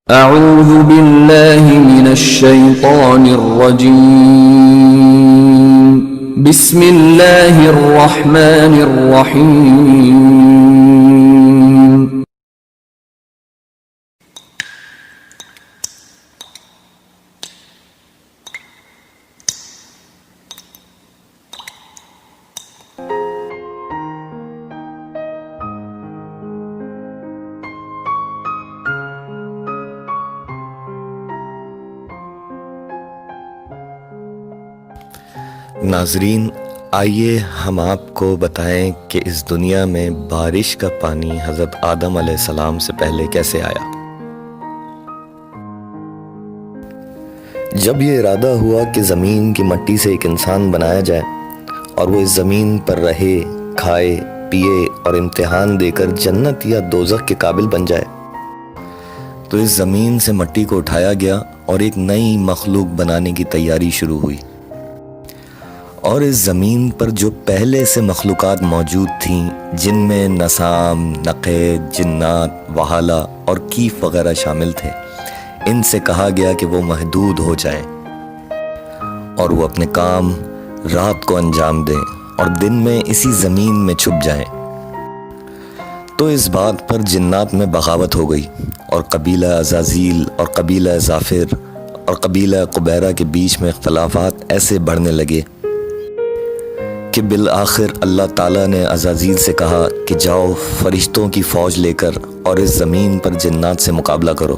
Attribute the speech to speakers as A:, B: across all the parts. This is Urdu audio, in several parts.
A: اعوذ باللہ من الشیطان الرجیم بسم اللہ الرحمن الرحیم
B: ناظرین، آئیے ہم آپ کو بتائیں کہ اس دنیا میں بارش کا پانی حضرت آدم علیہ السلام سے پہلے کیسے آیا۔ جب یہ ارادہ ہوا کہ زمین کی مٹی سے ایک انسان بنایا جائے اور وہ اس زمین پر رہے، کھائے، پیے اور امتحان دے کر جنت یا دوزخ کے قابل بن جائے، تو اس زمین سے مٹی کو اٹھایا گیا اور ایک نئی مخلوق بنانے کی تیاری شروع ہوئی۔ اور اس زمین پر جو پہلے سے مخلوقات موجود تھیں، جن میں نسام، نقیض، جنات، وحالہ اور کیف وغیرہ شامل تھے، ان سے کہا گیا کہ وہ محدود ہو جائیں اور وہ اپنے کام رات کو انجام دیں اور دن میں اسی زمین میں چھپ جائیں۔ تو اس بات پر جنات میں بغاوت ہو گئی اور قبیلہ عزازیل اور قبیلہ زافر اور قبیلہ قبیرہ کے بیچ میں اختلافات ایسے بڑھنے لگے کہ بالآخر اللہ تعالیٰ نے عزازیل سے کہا کہ جاؤ فرشتوں کی فوج لے کر اور اس زمین پر جنات سے مقابلہ کرو۔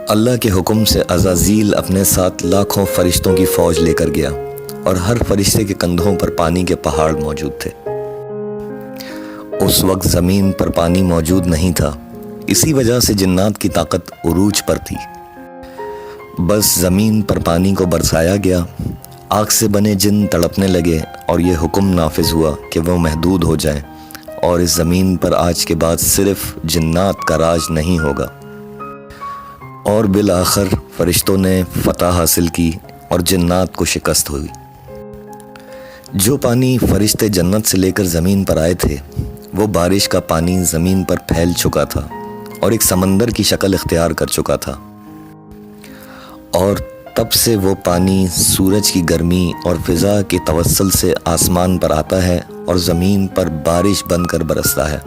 B: اللہ کے حکم سے عزازیل اپنے ساتھ لاکھوں فرشتوں کی فوج لے کر گیا اور ہر فرشتے کے کندھوں پر پانی کے پہاڑ موجود تھے۔ اس وقت زمین پر پانی موجود نہیں تھا، اسی وجہ سے جنات کی طاقت عروج پر تھی۔ بس زمین پر پانی کو برسایا گیا، آگ سے بنے جن تڑپنے لگے اور یہ حکم نافذ ہوا کہ وہ محدود ہو جائیں اور اس زمین پر آج کے بعد صرف جنات کا راج نہیں ہوگا۔ اور بالآخر فرشتوں نے فتح حاصل کی اور جنات کو شکست ہوئی۔ جو پانی فرشتے جنت سے لے کر زمین پر آئے تھے، وہ بارش کا پانی زمین پر پھیل چکا تھا اور ایک سمندر کی شکل اختیار کر چکا تھا، اور تب سے وہ پانی سورج کی گرمی اور فضا کے توسل سے آسمان پر آتا ہے اور زمین پر بارش بن کر برستا ہے۔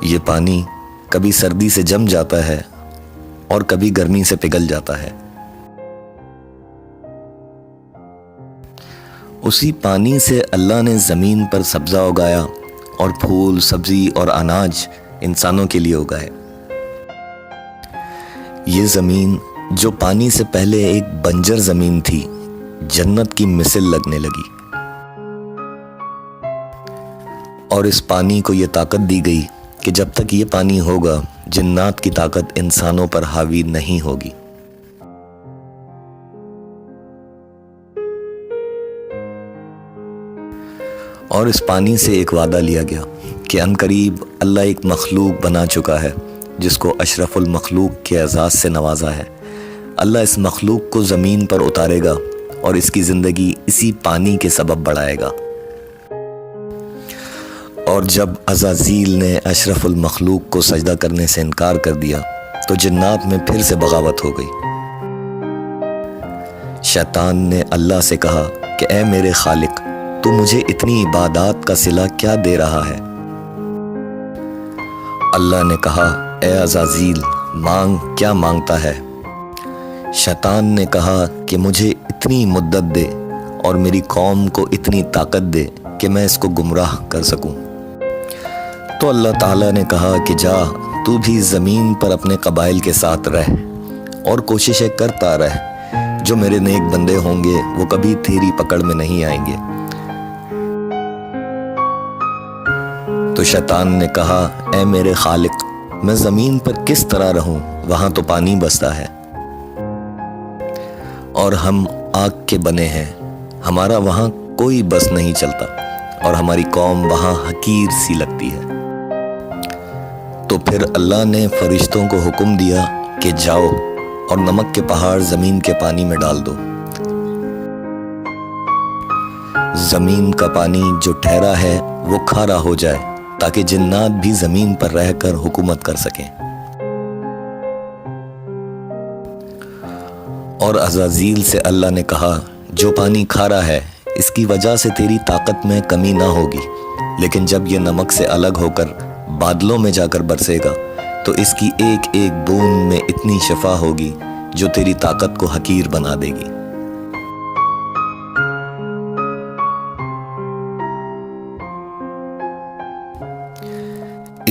B: یہ پانی کبھی سردی سے جم جاتا ہے اور کبھی گرمی سے پگھل جاتا ہے۔ اسی پانی سے اللہ نے زمین پر سبزہ اگایا اور پھول، سبزی اور اناج انسانوں کے لیے اگائے۔ یہ زمین جو پانی سے پہلے ایک بنجر زمین تھی، جنت کی مثل لگنے لگی، اور اس پانی کو یہ طاقت دی گئی کہ جب تک یہ پانی ہوگا، جنات کی طاقت انسانوں پر حاوی نہیں ہوگی۔ اور اس پانی سے ایک وعدہ لیا گیا کہ عنقریب اللہ ایک مخلوق بنا چکا ہے جس کو اشرف المخلوق کے اعزاز سے نوازا ہے۔ اللہ اس مخلوق کو زمین پر اتارے گا اور اس کی زندگی اسی پانی کے سبب بڑھائے گا۔ اور جب عزازیل نے اشرف المخلوق کو سجدہ کرنے سے انکار کر دیا تو جنات میں پھر سے بغاوت ہو گئی۔ شیطان نے اللہ سے کہا کہ اے میرے خالق، تو مجھے اتنی عبادات کا صلہ کیا دے رہا ہے؟ اللہ نے کہا اے عزازیل، مانگ، کیا مانگتا ہے؟ شیطان نے کہا کہ مجھے اتنی مدت دے اور میری قوم کو اتنی طاقت دے کہ میں اس کو گمراہ کر سکوں۔ تو اللہ تعالیٰ نے کہا کہ جا، تو بھی زمین پر اپنے قبائل کے ساتھ رہ اور کوششیں کرتا رہ، جو میرے نیک بندے ہوں گے وہ کبھی تیری پکڑ میں نہیں آئیں گے۔ تو شیطان نے کہا اے میرے خالق، میں زمین پر کس طرح رہوں؟ وہاں تو پانی بستا ہے اور ہم آگ کے بنے ہیں، ہمارا وہاں کوئی بس نہیں چلتا اور ہماری قوم وہاں حقیر سی لگتی ہے۔ تو پھر اللہ نے فرشتوں کو حکم دیا کہ جاؤ اور نمک کے پہاڑ زمین کے پانی میں ڈال دو۔ زمین کا پانی جو ٹھہرا ہے وہ کھارا ہو جائے تاکہ جنات بھی زمین پر رہ کر حکومت کر سکیں۔ اور عزازیل سے اللہ نے کہا جو پانی کھارا ہے اس کی وجہ سے تیری طاقت میں کمی نہ ہوگی، لیکن جب یہ نمک سے الگ ہو کر بادلوں میں جا کر برسے گا تو اس کی ایک ایک بوند میں اتنی شفا ہوگی جو تیری طاقت کو حقیر بنا دے گی۔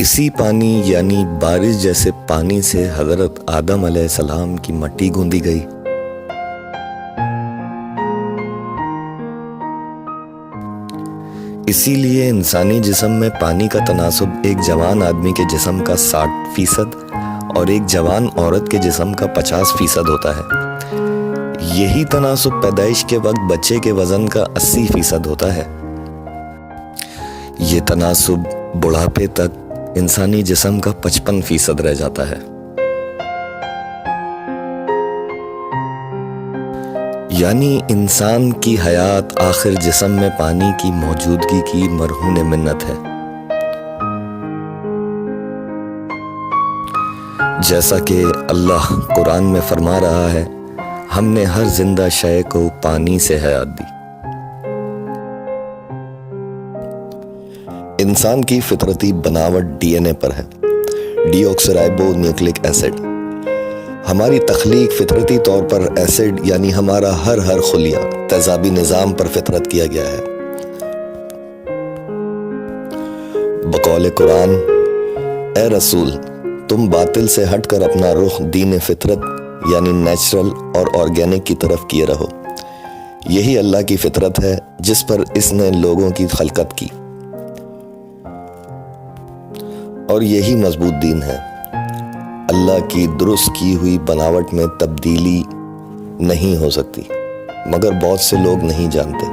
B: اسی پانی یعنی بارش جیسے پانی سے حضرت آدم علیہ السلام کی مٹی گوندی گئی۔ اسی لیے انسانی جسم میں پانی کا تناسب ایک جوان آدمی کے جسم کا 60% اور ایک جوان عورت کے جسم کا 50% ہوتا ہے۔ یہی تناسب پیدائش کے وقت بچے کے وزن کا 80% ہوتا ہے۔ یہ تناسب بڑھاپے تک انسانی جسم کا 55% رہ جاتا ہے۔ یعنی انسان کی حیات آخر جسم میں پانی کی موجودگی کی مرہون منت ہے۔ جیسا کہ اللہ قرآن میں فرما رہا ہے، ہم نے ہر زندہ شے کو پانی سے حیات دی۔ انسان کی فطرتی بناوٹ ڈی این اے پر ہے، ڈی آکسیرائبو نیوکلک ایسڈ۔ ہماری تخلیق فطرتی طور پر ایسڈ یعنی ہمارا ہر خلیہ تیزابی نظام پر فطرت کیا گیا ہے۔ بقول قرآن، اے رسول تم باطل سے ہٹ کر اپنا رخ دین فطرت یعنی نیچرل اور آرگینک کی طرف کیے رہو۔ یہی اللہ کی فطرت ہے جس پر اس نے لوگوں کی خلقت کی، اور یہی مضبوط دین ہے۔ اللہ کی درست کی ہوئی بناوٹ میں تبدیلی نہیں ہو سکتی، مگر بہت سے لوگ نہیں جانتے۔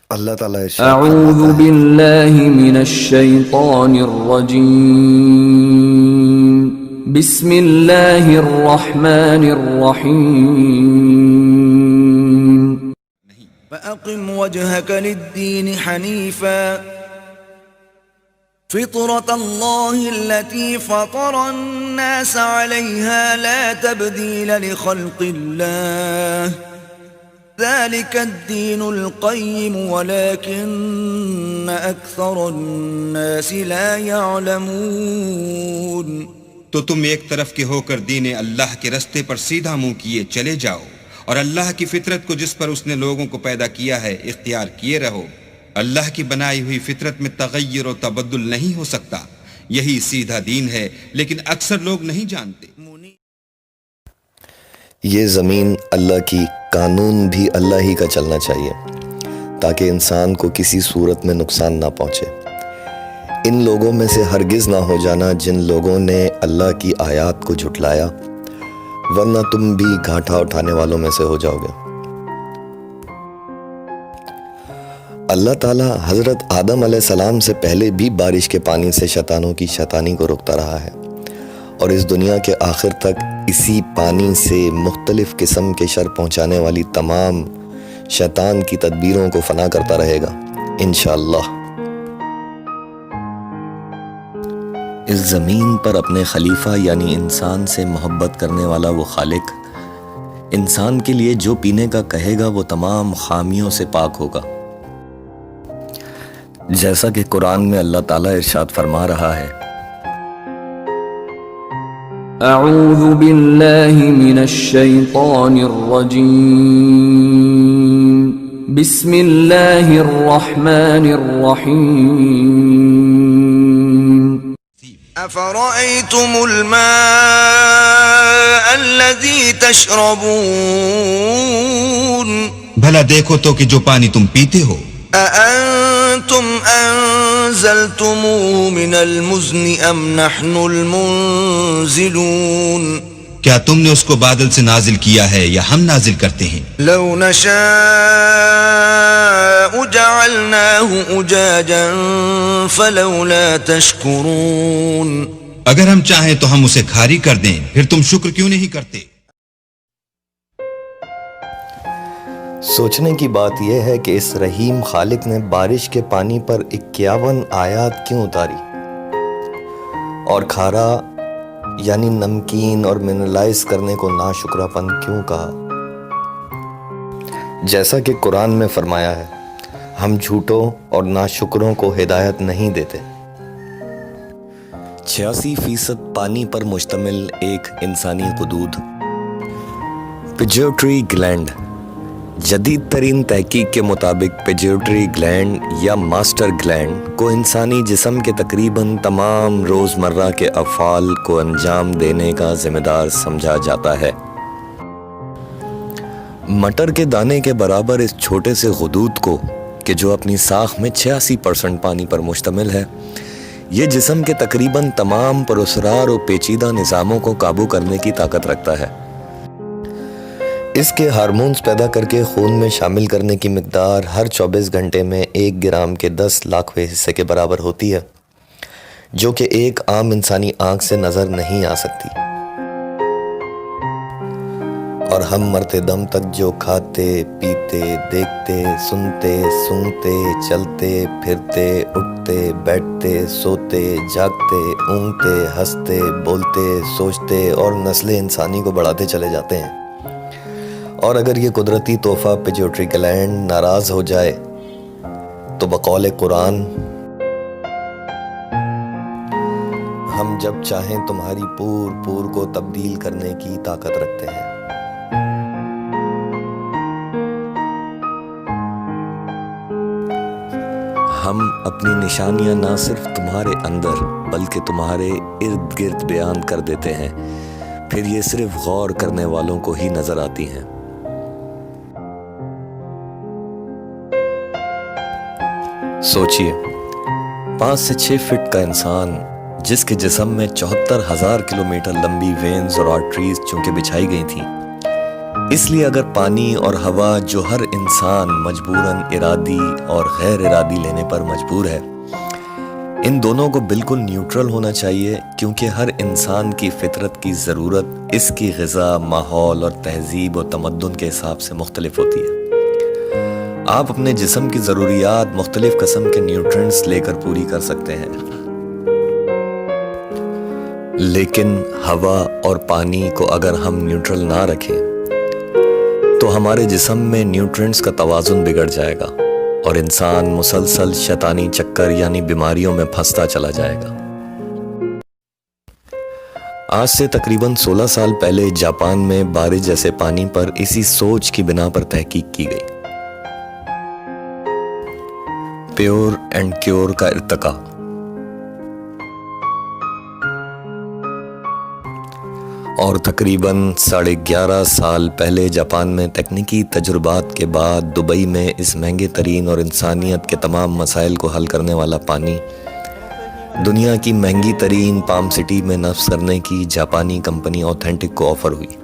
B: اللہ تعالیٰ
A: اعوذ باللہ من الشیطان الرجیم، بسم اللہ الرحمن الرحیم۔
C: فأقم وجهك للدين حنيفا فطرة الله التي فطر الناس عليها لا تبديل لخلق الله ذلك الدين القيم ولكن أكثر الناس لا يعلمون۔
D: تو تم ایک طرف کے ہو کر دین اللہ کے رستے پر سیدھا منہ کیے چلے جاؤ، اور اللہ کی فطرت کو جس پر اس نے لوگوں کو پیدا کیا ہے اختیار کیے رہو۔ اللہ کی بنائی ہوئی فطرت میں تغیر و تبدل نہیں ہو سکتا، یہی سیدھا دین ہے، لیکن اکثر لوگ نہیں جانتے۔
B: یہ زمین اللہ کی، قانون بھی اللہ ہی کا چلنا چاہیے تاکہ انسان کو کسی صورت میں نقصان نہ پہنچے۔ ان لوگوں میں سے ہرگز نہ ہو جانا جن لوگوں نے اللہ کی آیات کو جھٹلایا، ورنہ تم بھی گھاٹا اٹھانے والوں میں سے ہو جاؤ گے۔ اللہ تعالیٰ حضرت آدم علیہ السلام سے پہلے بھی بارش کے پانی سے شیطانوں کی شیطانی کو روکتا رہا ہے، اور اس دنیا کے آخر تک اسی پانی سے مختلف قسم کے شر پہنچانے والی تمام شیطان کی تدبیروں کو فنا کرتا رہے گا انشاءاللہ۔ اس زمین پر اپنے خلیفہ یعنی انسان سے محبت کرنے والا وہ خالق انسان کے لیے جو پینے کا کہے گا وہ تمام خامیوں سے پاک ہوگا، جیسا کہ قرآن میں اللہ تعالیٰ ارشاد فرما رہا ہے،
A: اعوذ باللہ من الشیطان الرجیم، بسم اللہ الرحمن الرحیم۔
C: أفرأيتم الماء الذي تشربون
D: بھلا دیکھو تو کہ جو پانی تم پیتے ہو،
C: أأنتم أنزلتموه من المزن أم نحن المنزلون؟
D: کیا تم نے اس کو بادل سے نازل کیا ہے یا ہم نازل کرتے ہیں؟
C: لو نشاء جعلناه أجاجا فلولا تشكرون۔
D: اگر ہم چاہیں تو ہم اسے کھاری کر دیں، پھر تم شکر کیوں نہیں کرتے؟
B: سوچنے کی بات یہ ہے کہ اس رحیم خالق نے بارش کے پانی پر 51 آیات کیوں اتاری؟ اور کھارا یعنی نمکین اور منرلائز کرنے کو ناشکرا پن کیوں کہا؟ جیسا کہ قرآن میں فرمایا ہے، ہم جھوٹوں اور ناشکروں کو ہدایت نہیں دیتے۔ 86% پانی پر مشتمل ایک انسانی غدود پیٹیوٹری گلینڈ۔ جدید ترین تحقیق کے مطابق پیٹیوٹری گلینڈ یا ماسٹر گلینڈ کو انسانی جسم کے تقریباً تمام روزمرہ کے افعال کو انجام دینے کا ذمہ دار سمجھا جاتا ہے۔ مٹر کے دانے کے برابر اس چھوٹے سے غدود کو، کہ جو اپنی ساخت میں 86% پانی پر مشتمل ہے، یہ جسم کے تقریباً تمام پراسرار و پیچیدہ نظاموں کو قابو کرنے کی طاقت رکھتا ہے۔ اس کے ہارمونز پیدا کر کے خون میں شامل کرنے کی مقدار ہر 24 گھنٹے میں 1 گرام کے 10 لاکھویں حصے کے برابر ہوتی ہے، جو کہ ایک عام انسانی آنکھ سے نظر نہیں آ سکتی۔ اور ہم مرتے دم تک جو کھاتے، پیتے، دیکھتے، سنتے، سونگتے، چلتے، پھرتے، اٹھتے، بیٹھتے، سوتے، جاگتے، اونگتے، ہنستے، بولتے، سوچتے اور نسل انسانی کو بڑھاتے چلے جاتے ہیں۔ اور اگر یہ قدرتی تحفہ پیٹیوٹری گلینڈ ناراض ہو جائے تو بقول قرآن ہم جب چاہیں تمہاری پور کو تبدیل کرنے کی طاقت رکھتے ہیں۔ ہم اپنی نشانیاں نہ صرف تمہارے اندر بلکہ تمہارے ارد گرد بیان کر دیتے ہیں، پھر یہ صرف غور کرنے والوں کو ہی نظر آتی ہیں۔ سوچئے، 5 سے 6 فٹ کا انسان جس کے جسم میں 74,000 کلومیٹر لمبی وینز اور آرٹریز چونکہ بچھائی گئی تھیں، اس لیے اگر پانی اور ہوا جو ہر انسان مجبوراً ارادی اور غیر ارادی لینے پر مجبور ہے، ان دونوں کو بالکل نیوٹرل ہونا چاہیے، کیونکہ ہر انسان کی فطرت کی ضرورت اس کی غذا، ماحول اور تہذیب و تمدن کے حساب سے مختلف ہوتی ہے۔ آپ اپنے جسم کی ضروریات مختلف قسم کے نیوٹرینٹس لے کر پوری کر سکتے ہیں، لیکن ہوا اور پانی کو اگر ہم نیوٹرل نہ رکھیں تو ہمارے جسم میں نیوٹرینٹس کا توازن بگڑ جائے گا اور انسان مسلسل شیطانی چکر یعنی بیماریوں میں پھنستا چلا جائے گا۔ آج سے تقریباً 16 سال پہلے جاپان میں بارش جیسے پانی پر اسی سوچ کی بنا پر تحقیق کی گئی۔ پیور اینڈ کیور کا ارتقاء۔ اور تقریباً 11.5 سال پہلے جاپان میں تکنیکی تجربات کے بعد دبئی میں اس مہنگے ترین اور انسانیت کے تمام مسائل کو حل کرنے والا پانی دنیا کی مہنگی ترین پام سٹی میں نصب کرنے کی جاپانی کمپنی اوتھینٹک کو آفر ہوئی۔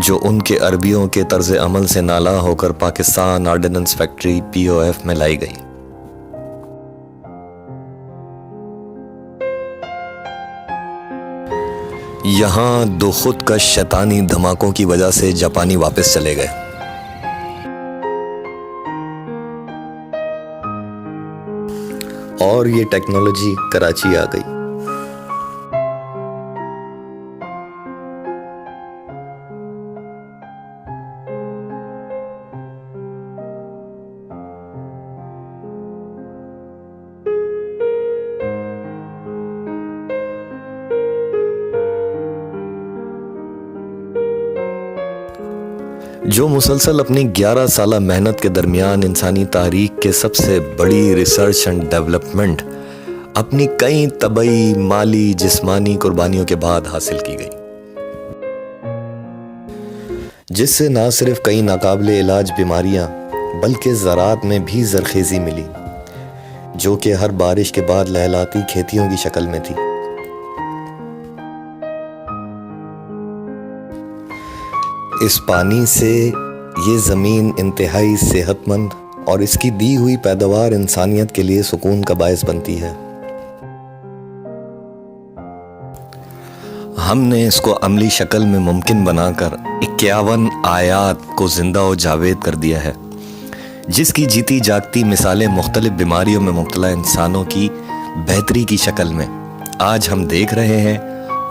B: جو ان کے عربیوں کے طرز عمل سے نالاں ہو کر پاکستان آرڈیننس فیکٹری POF میں لائی گئی۔ یہاں 2 خودکش شیطانی دھماکوں کی وجہ سے جاپانی واپس چلے گئے۔ اور یہ ٹیکنالوجی کراچی آ گئی۔ جو مسلسل اپنی 11 سالہ محنت کے درمیان انسانی تاریخ کے سب سے بڑی ریسرچ اینڈ ڈیولپمنٹ اپنی کئی طبعی، مالی، جسمانی قربانیوں کے بعد حاصل کی گئی، جس سے نہ صرف کئی ناقابل علاج بیماریاں بلکہ زراعت میں بھی زرخیزی ملی، جو کہ ہر بارش کے بعد لہلاتی کھیتیوں کی شکل میں تھی۔ اس پانی سے یہ زمین انتہائی صحت مند اور اس کی دی ہوئی پیداوار انسانیت کے لیے سکون کا باعث بنتی ہے۔ ہم نے اس کو عملی شکل میں ممکن بنا کر 51 آیات کو زندہ و جاوید کر دیا ہے، جس کی جیتی جاگتی مثالیں مختلف بیماریوں میں مبتلا انسانوں کی بہتری کی شکل میں آج ہم دیکھ رہے ہیں،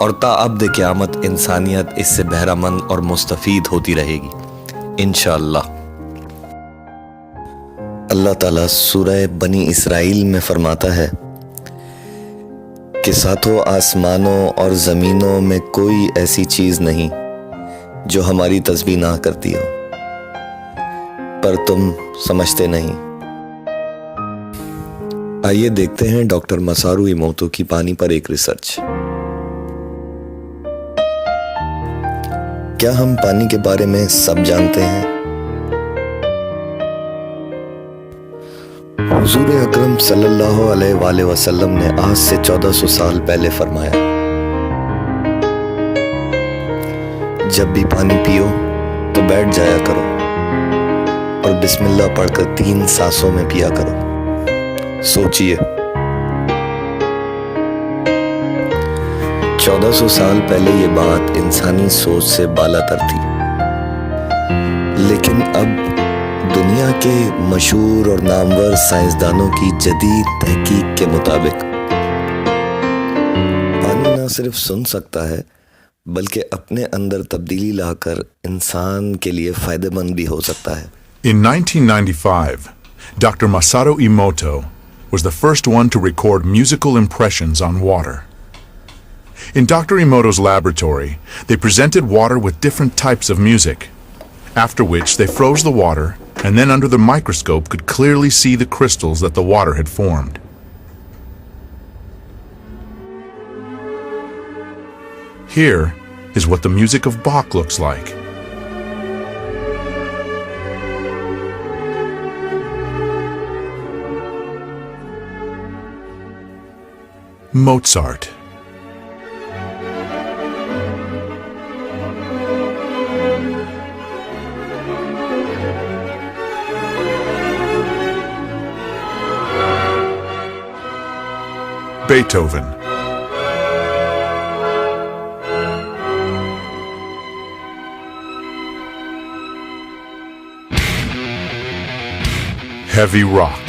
B: اور تا ابد قیامت انسانیت اس سے بہرہ مند اور مستفید ہوتی رہے گی انشاءاللہ۔ اللہ تعالیٰ سورہ بنی اسرائیل میں فرماتا ہے کہ ساتوں آسمانوں اور زمینوں میں کوئی ایسی چیز نہیں جو ہماری تسبیح نہ کرتی ہو، پر تم سمجھتے نہیں۔ آئیے دیکھتے ہیں ڈاکٹر مسارو ایموتو کی پانی پر ایک ریسرچ۔ کیا ہم پانی کے بارے میں سب جانتے ہیں؟ حضور اکرم صلی اللہ علیہ وآلہ وسلم نے آج سے 1400 سال پہلے فرمایا، جب بھی پانی پیو تو بیٹھ جایا کرو اور بسم اللہ پڑھ کر 3 سانسوں میں پیا کرو۔ سوچئے 1400 سال پہلے یہ بات انسانی سوچ سے بالا تر تھی، لیکن اب دنیا کے مشہور اور نامور سائنسدانوں کی جدید تحقیق کے مطابق پانی نہ صرف سن سکتا ہے بلکہ اپنے اندر تبدیلی لا کر انسان کے لیے فائدہ مند بھی ہو سکتا ہے۔
E: In 1995, Dr. Masaru Emoto was the first one to record musical impressions on water. In Dr. Emoto's laboratory, they presented water with different types of music, after which they froze the water and then under the microscope could clearly see the crystals that the water had formed. Here is what the music of Bach looks like. Mozart. Beethoven. Heavy rock.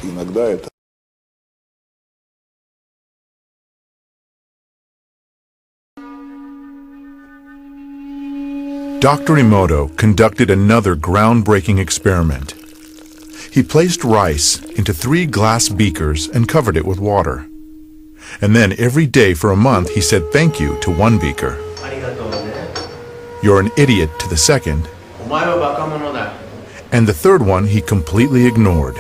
F: Иногда это
E: Dr. Emoto conducted another groundbreaking experiment. He placed rice into 3 glass beakers and covered it with water. And then every day for a month he said thank you to one beaker. You're an idiot to the second. And the third one he completely ignored.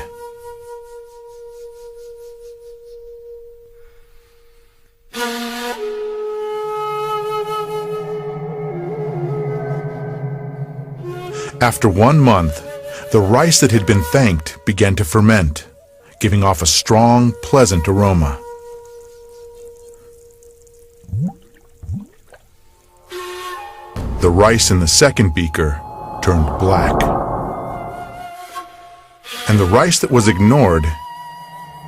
E: After 1 month, the rice that had been thanked began to ferment, giving off a strong, pleasant aroma. The rice in the second beaker turned black. And the rice that was ignored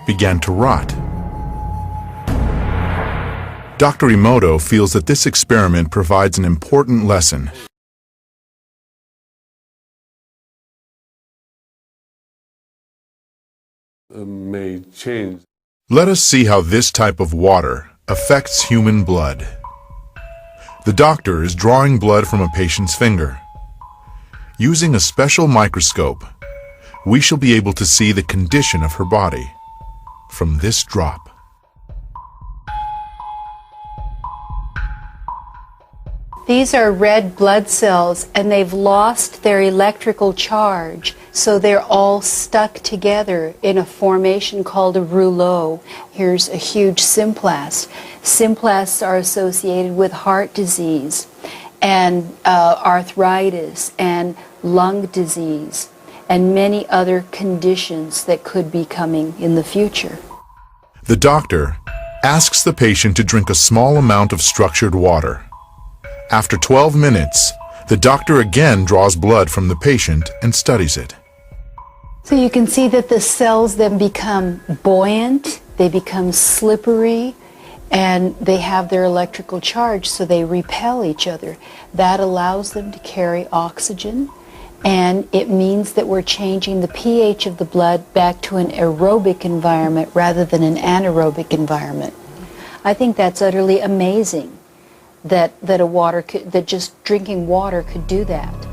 E: began to rot. Dr. Emoto feels that this experiment provides an important lesson.
F: may change.
E: Let us see how this type of water affects human blood. The doctor is drawing blood from a patient's finger. Using a special microscope, we shall be able to see the condition of her body from this drop.
G: These are red blood cells, and they've lost their electrical charge, so they're all stuck together in a formation called a rouleau. Here's a huge symplast. Symplasts are associated with heart disease and arthritis and lung disease and many other conditions that could be coming in the future.
E: The doctor asks the patient to drink a small amount of structured water. After 12 minutes, the doctor again draws blood from the patient and studies it.
G: So you can see that the cells then become buoyant, they become slippery, and they have their electrical charge, so they repel each other. That allows them to carry oxygen, and it means that we're changing the pH of the blood back to an aerobic environment rather than an anaerobic environment. I think that's utterly amazing that just drinking water could do that.